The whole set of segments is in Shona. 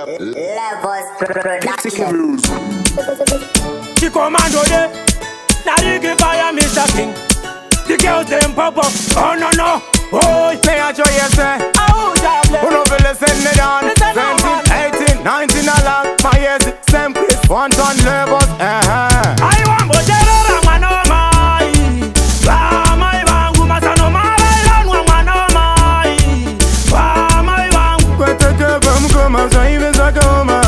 Levels Production. The commando day, now you give fire Mr. King. The girls them pop up, oh no no, oh. Play a joy say, Oh, God bless. who no feel listen me down. 17, 18, 19 along, my years, same Chris, one ton levels, I want bojero mwana mai. Wa mai wangu masano mara ilanwa mwana mai. Wa mai wangu kwete keba mkoma zaive zakoma.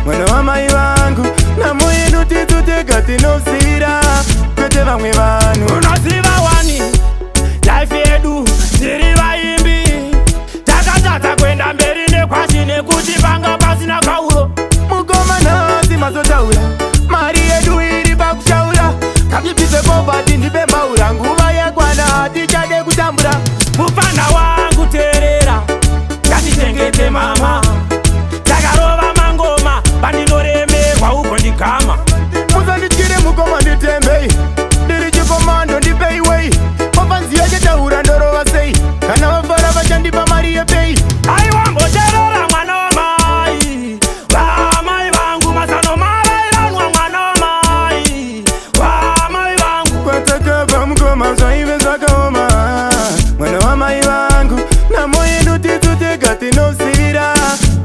Mwana wa mai wangu, na moyenu titu tegati no sira. Kwete vangwe vanu unasiva wani. Life yedu, siri vaimbi. Takatata kwenda mberi nekwashine kutipanga pasina kauro. mukoma nasi mazotaura. Mari yedu iri pakushaura. Kapipise povati ndipembaura. Nguva yakwana tichade kutambura. Mufana wangu terera, ngatichengete mama. Takarova mangoma, pandinoremerwa uko ndikama. Musandityire mukoma nditembei. Ndiri chikomando ndipeiwei. Mafanziyo chetaura ndorova sei. Kana vafara vachandipa mari yepei. Aiwamboterera mwana wamai. Vamai vangu masano mara ilanwa mwana wamai. Vamai vangu Kwatakaba mukoma zvaive zvakaoma. Mwana wamai vangu, namo yedu titu tegati nosira.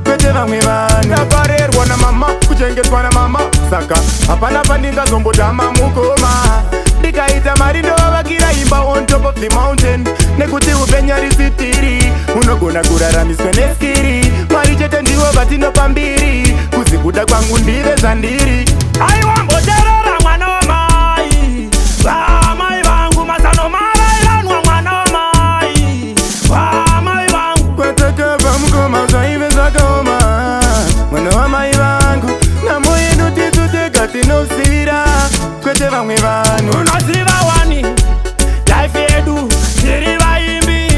Kwete vamwe vanhu ndaparerwa namama, kuchengetwa namama. Saka hapana pandingazombotama mukoma. Ndikaita mari ndovavakira imba on top of the mountain. Nekuti upenyu risitiri, unogona kuraramiswa neskiri. Mari chete ndivo vatinopambiri, kuzikuda kwangu ndive zvandiri. aiwamboterera mwana wamai. Vamai vangu masano mara ilanwa mwana wamai. Vamai vangu Kwatakaba mukoma zvaive zvakaoma. Mwana wamai vangu, namo yedu titu tegati nosira. Kwete vamwe vanhu unosiva wani. Life yedu, siri vaimbi.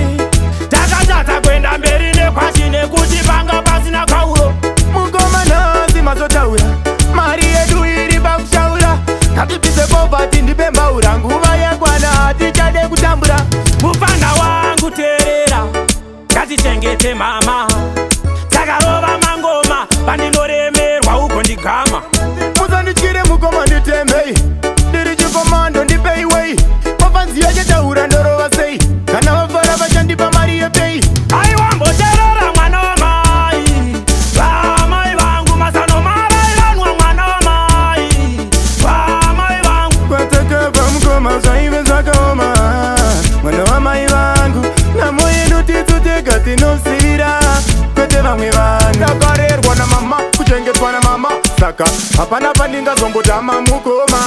Takatata kwenda mberi nekwashine kutipanga pasina kauro. mukoma nasi mazotaura. Mari yedu iri pakushaura. Kapipise povati ndipembaura. Nguva yakwana tichade kutambura. Mufana wangu terera, ngatichengete mama. Takarova mangoma, pandinoremerwa uko ndigama. Musandityire mukoma nditembei. Ndiri chikomando ndipeiwei. Mafanziyo chetaura ndorova sei. Kana vafara vachandipa mari yepei. Aiwamboterera mwana wamai. Vamai vangu masano mara ilanwa mwana wamai. Vamai vangu Kwatakaba mukoma zvaive zvakaoma. Mwana wamai vangu, namo yedu titu tegati nosira. Kwete vamwe vanhu ndakarerwa namama, kuchengetwa namama. Saka hapana pandingazombotama mukoma.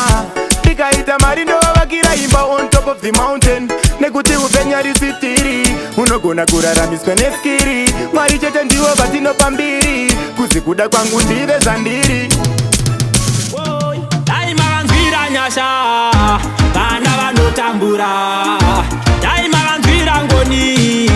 Ndikaita mari ndovavakira imba on top of the mountain. Nekuti upenyu risitiri, unogona kuraramiswa neskiri. Mari chete ndivo vatinopambiri, kuzikuda kwangu ndive zvandiri. daima vanzwira nyasha, vana vanotambura. Daima vanzwira ngoni,